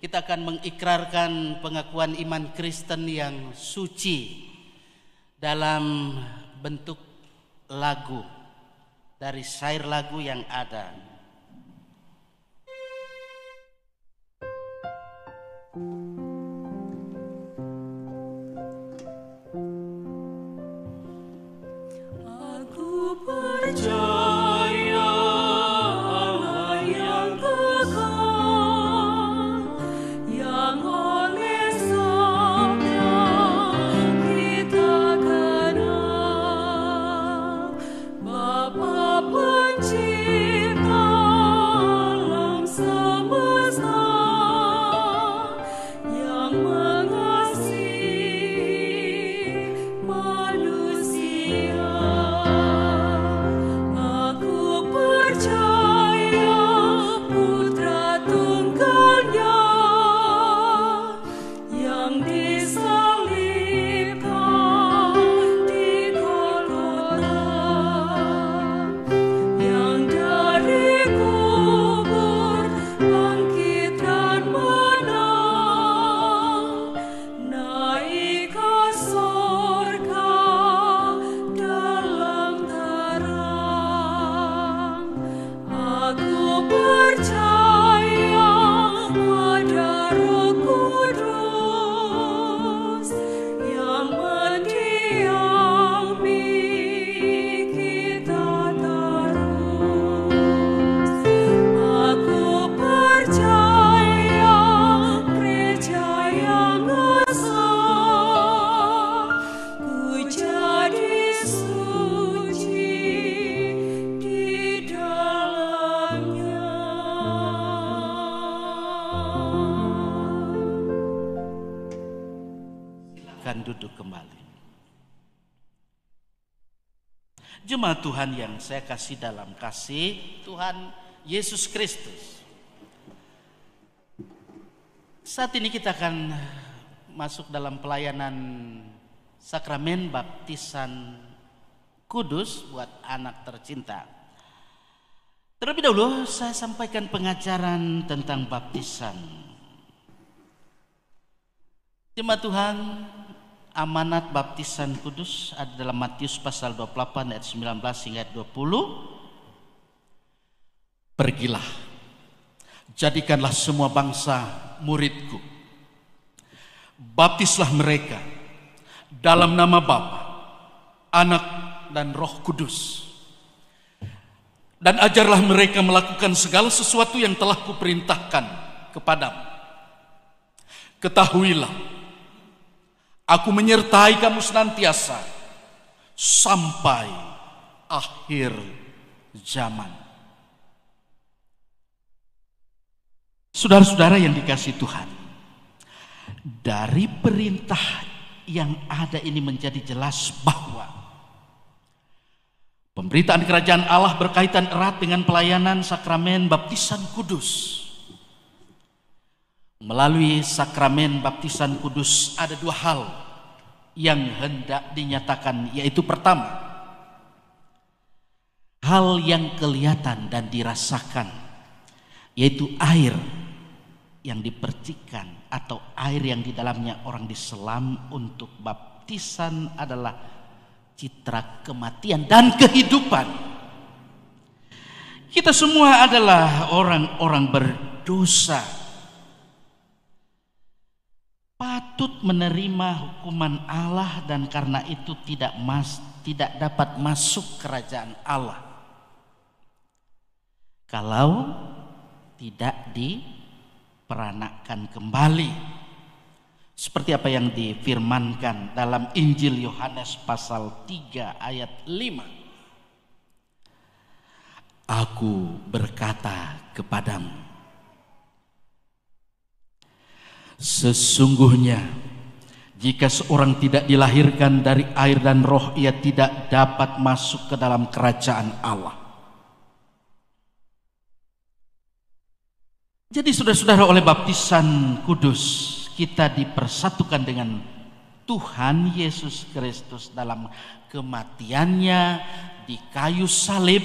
kita akan mengikrarkan pengakuan iman Kristen yang suci dalam bentuk lagu dari syair lagu yang ada. Aku percaya duduk kembali. Jemaat Tuhan yang saya kasih dalam kasih Tuhan Yesus Kristus. Saat ini kita akan masuk dalam pelayanan sakramen baptisan kudus buat anak tercinta. Terlebih dahulu saya sampaikan pengajaran tentang baptisan. Jemaat Tuhan, amanat baptisan kudus ada dalam Matius pasal 28 ayat 19 hingga 20. Pergilah, jadikanlah semua bangsa muridku. Baptislah mereka dalam nama Bapa, Anak, dan Roh Kudus. Dan ajarlah mereka melakukan segala sesuatu yang telah kuperintahkan kepadamu. Ketahuilah, Aku menyertai kamu senantiasa sampai akhir zaman. Saudara-saudara yang dikasihi Tuhan, dari perintah yang ada ini menjadi jelas bahwa pemberitaan kerajaan Allah berkaitan erat dengan pelayanan sakramen baptisan kudus. Melalui sakramen baptisan kudus ada dua hal yang hendak dinyatakan, yaitu pertama, hal yang kelihatan dan dirasakan, yaitu air yang dipercikan atau air yang di dalamnya orang diselam untuk baptisan adalah citra kematian dan kehidupan. Kita semua adalah orang-orang berdosa, patut menerima hukuman Allah, dan karena itu tidak dapat masuk kerajaan Allah kalau tidak diperanakkan kembali, seperti apa yang difirmankan dalam Injil Yohanes pasal 3 ayat 5. Aku berkata kepadamu, sesungguhnya jika seorang tidak dilahirkan dari air dan roh, ia tidak dapat masuk ke dalam kerajaan Allah. Jadi saudara-saudara, oleh baptisan kudus kita dipersatukan dengan Tuhan Yesus Kristus dalam kematiannya di kayu salib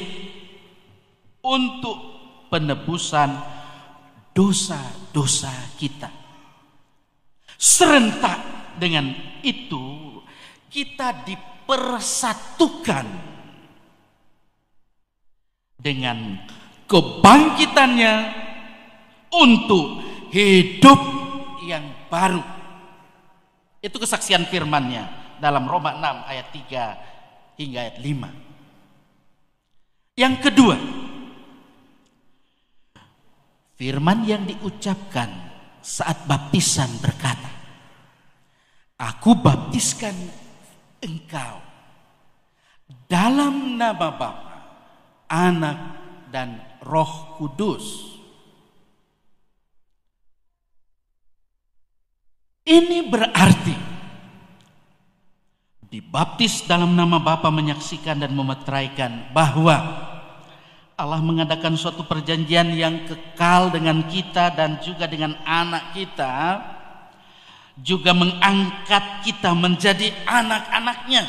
untuk penebusan dosa-dosa kita. Serentak dengan itu kita dipersatukan dengan kebangkitannya untuk hidup yang baru. Itu kesaksian firman-Nya dalam Roma 6 ayat 3 hingga ayat 5. Yang kedua, firman yang diucapkan saat baptisan berkata, "Aku baptiskan engkau dalam nama Bapa, Anak, dan Roh Kudus." Ini berarti dibaptis dalam nama Bapa menyaksikan dan memeteraikan bahwa Allah mengadakan suatu perjanjian yang kekal dengan kita dan juga dengan anak kita, juga mengangkat kita menjadi anak-anaknya.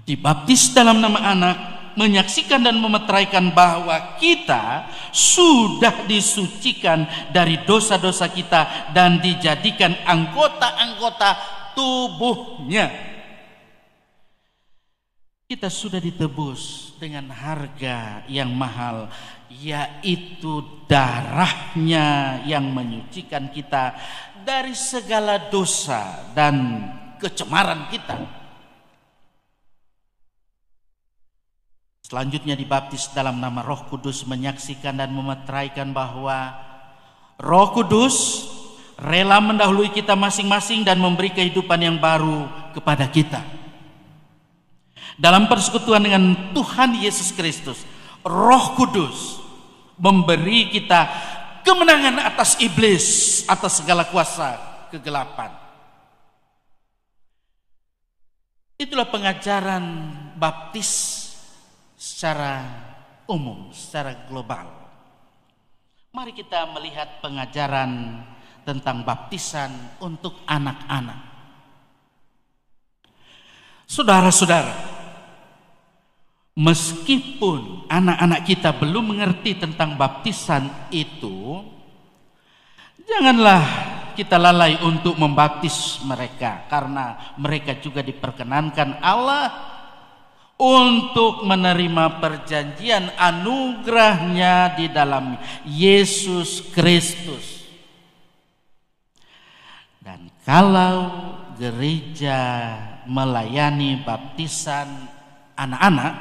Dibaptis dalam nama Anak, menyaksikan dan memeteraikan bahwa kita sudah disucikan dari dosa-dosa kita dan dijadikan anggota-anggota tubuhnya. Kita sudah ditebus dengan harga yang mahal, yaitu darahnya yang menyucikan kita dari segala dosa dan kecemaran kita. Selanjutnya dibaptis dalam nama Roh Kudus, menyaksikan dan memeteraikan bahwa Roh Kudus rela mendahului kita masing-masing dan memberi kehidupan yang baru kepada kita. Dalam persekutuan dengan Tuhan Yesus Kristus, Roh Kudus memberi kita kemenangan atas iblis, atas segala kuasa kegelapan. Itulah pengajaran baptis secara umum, secara global. Mari kita melihat pengajaran tentang baptisan untuk anak-anak. Saudara-saudara, meskipun anak-anak kita belum mengerti tentang baptisan itu, janganlah kita lalai untuk membaptis mereka, karena mereka juga diperkenankan Allah untuk menerima perjanjian anugerahnya di dalam Yesus Kristus. Dan kalau gereja melayani baptisan anak-anak,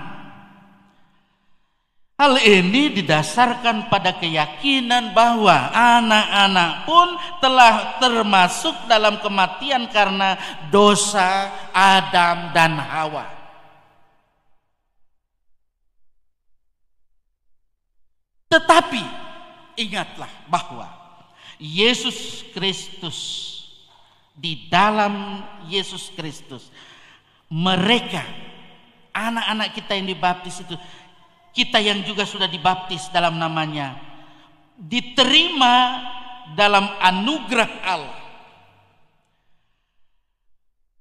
hal ini didasarkan pada keyakinan bahwa anak-anak pun telah termasuk dalam kematian karena dosa Adam dan Hawa. Tetapi ingatlah bahwa Yesus Kristus, di dalam Yesus Kristus, mereka, anak-anak kita yang dibaptis itu, kita yang juga sudah dibaptis dalam namanya, diterima dalam anugerah Allah.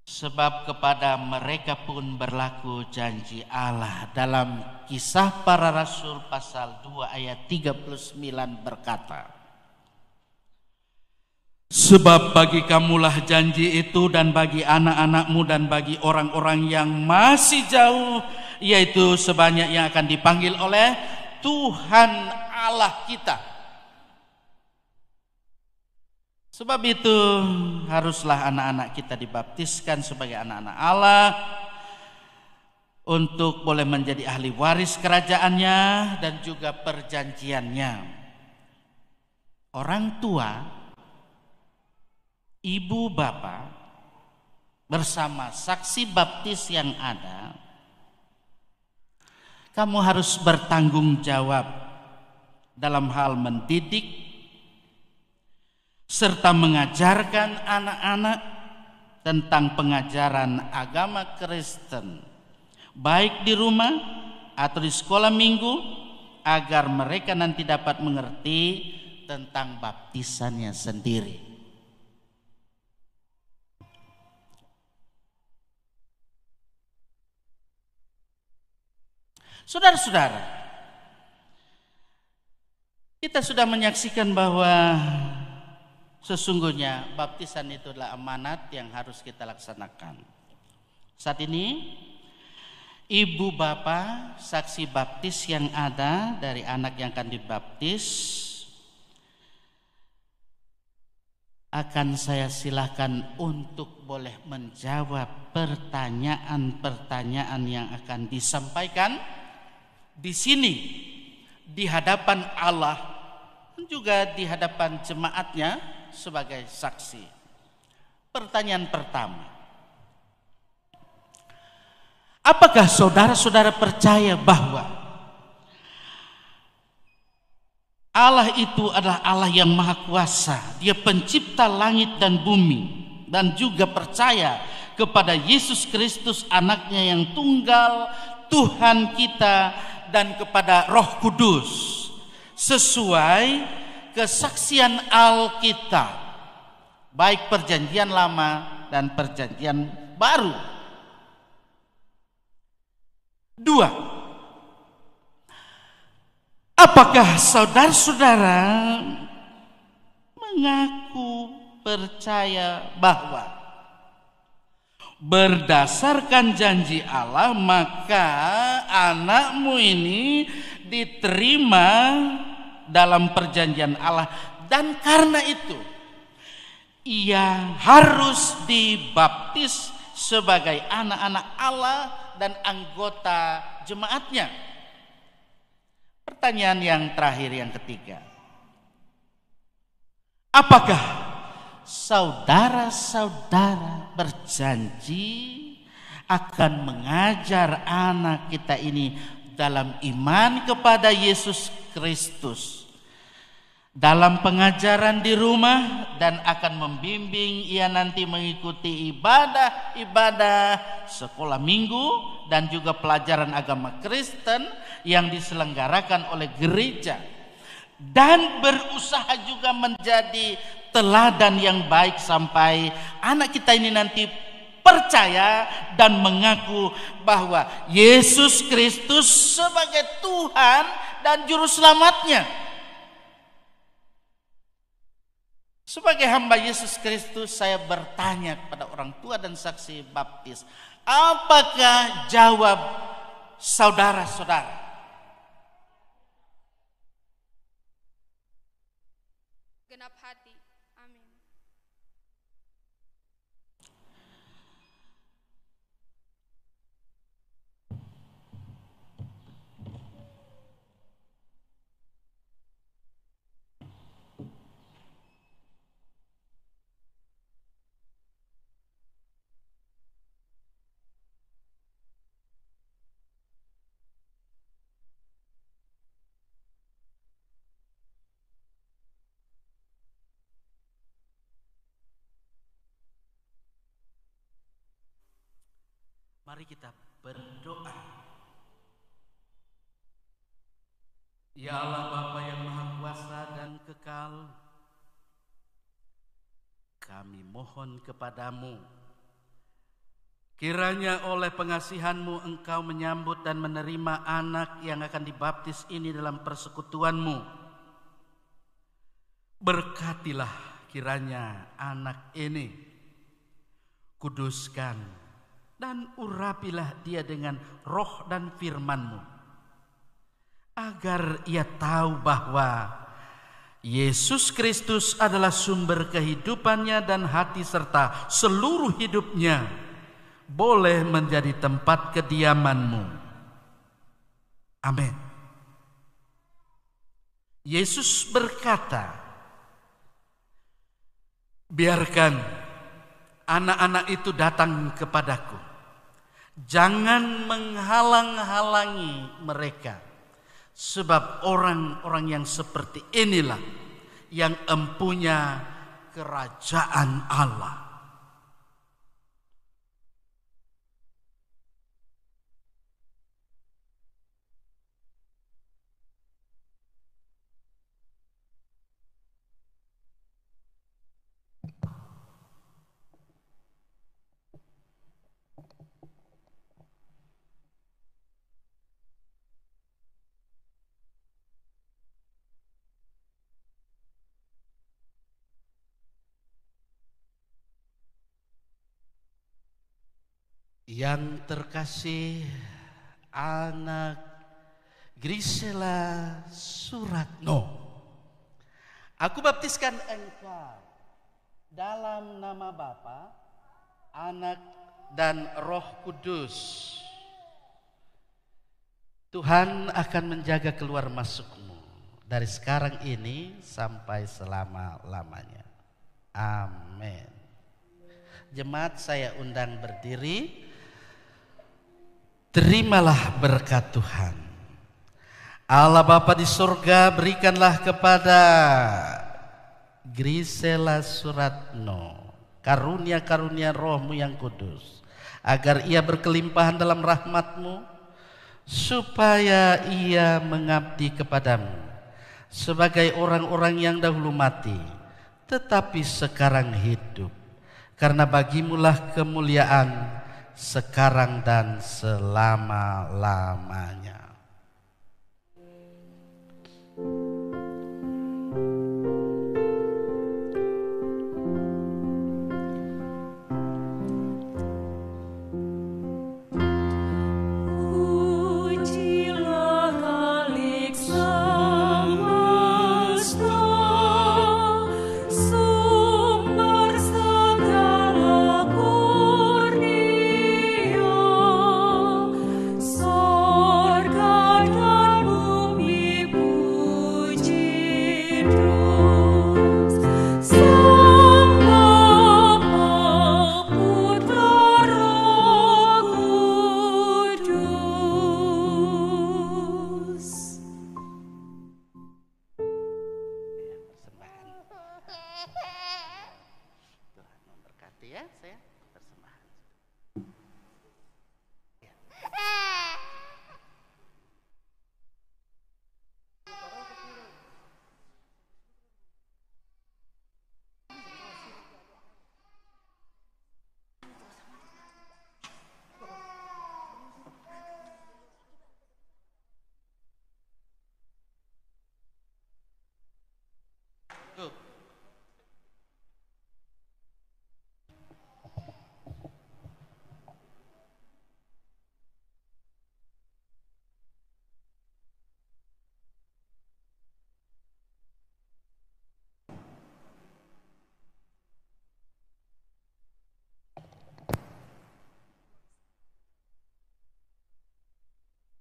Sebab kepada mereka pun berlaku janji Allah. Dalam Kisah Para Rasul pasal 2 ayat 39 berkata, "Sebab bagi kamulah janji itu, dan bagi anak-anakmu, dan bagi orang-orang yang masih jauh, yaitu sebanyak yang akan dipanggil oleh Tuhan Allah kita." Sebab itu haruslah anak-anak kita dibaptiskan sebagai anak-anak Allah untuk boleh menjadi ahli waris kerajaannya dan juga perjanjiannya. Orang tua, ibu bapak, bersama saksi baptis yang ada, kamu harus bertanggung jawab dalam hal mendidik serta mengajarkan anak-anak tentang pengajaran agama Kristen, baik di rumah atau di sekolah minggu, agar mereka nanti dapat mengerti tentang baptisannya sendiri. Saudara-saudara, Kita sudah menyaksikan bahwa sesungguhnya baptisan itu adalah amanat yang harus kita laksanakan. Saat ini ibu bapak saksi baptis yang ada dari anak yang akan dibaptis akan saya silakan untuk boleh menjawab pertanyaan-pertanyaan yang akan disampaikan di sini di hadapan Allah dan juga di hadapan jemaatnya sebagai saksi. Pertanyaan pertama, apakah saudara-saudara percaya bahwa Allah itu adalah Allah yang maha kuasa, Dia pencipta langit dan bumi, dan juga percaya kepada Yesus Kristus anaknya yang tunggal, Tuhan kita, dan kepada Roh Kudus sesuai kesaksian Alkitab, baik perjanjian lama dan perjanjian baru. Dua, apakah saudara-saudara mengaku percaya bahwa berdasarkan janji Allah maka anakmu ini diterima dalam perjanjian Allah, dan karena itu ia harus dibaptis sebagai anak-anak Allah dan anggota jemaatnya? Pertanyaan yang terakhir, yang ketiga, apakah saudara-saudara berjanji akan mengajar anak kita ini dalam iman kepada Yesus Kristus, dalam pengajaran di rumah, dan akan membimbing ia nanti mengikuti ibadah-ibadah sekolah minggu dan juga pelajaran agama Kristen yang diselenggarakan oleh gereja, dan berusaha juga menjadi teladan yang baik sampai anak kita ini nanti percaya dan mengaku bahwa Yesus Kristus sebagai Tuhan dan Juru Selamatnya. Sebagai hamba Yesus Kristus, saya bertanya kepada orang tua dan saksi baptis, apakah jawab saudara-saudara? Genap hati. Amin. Mari kita berdoa. Ya Allah Bapa yang Maha Kuasa dan Kekal, kami mohon kepadamu, kiranya oleh pengasihan-Mu Engkau menyambut dan menerima anak yang akan dibaptis ini dalam persekutuan-Mu. Berkatilah kiranya anak ini, kuduskan dan urapilah dia dengan roh dan firman-Mu, agar ia tahu bahwa Yesus Kristus adalah sumber kehidupannya dan hati serta seluruh hidupnya boleh menjadi tempat kediaman-Mu. Amin. Yesus berkata, biarkan anak-anak itu datang kepadaku, jangan menghalang-halangi mereka, sebab orang-orang yang seperti inilah yang empunya kerajaan Allah. Yang terkasih, anak Grisela Suratno, aku baptiskan engkau dalam nama Bapa, Anak, dan Roh Kudus. Tuhan akan menjaga keluar masukmu dari sekarang ini sampai selama-lamanya. Amin. Jemaat saya undang berdiri. Terimalah berkat Tuhan. Allah Bapa di surga, berikanlah kepada Grisela Suratno karunia-karunia Roh-Mu yang kudus, agar ia berkelimpahan dalam rahmat-Mu, supaya ia mengabdi kepadamu sebagai orang-orang yang dahulu mati, tetapi sekarang hidup. Karena bagimulah kemuliaan sekarang dan selama-lamanya.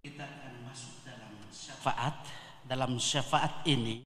Kita akan masuk dalam syafaat. Dalam syafaat ini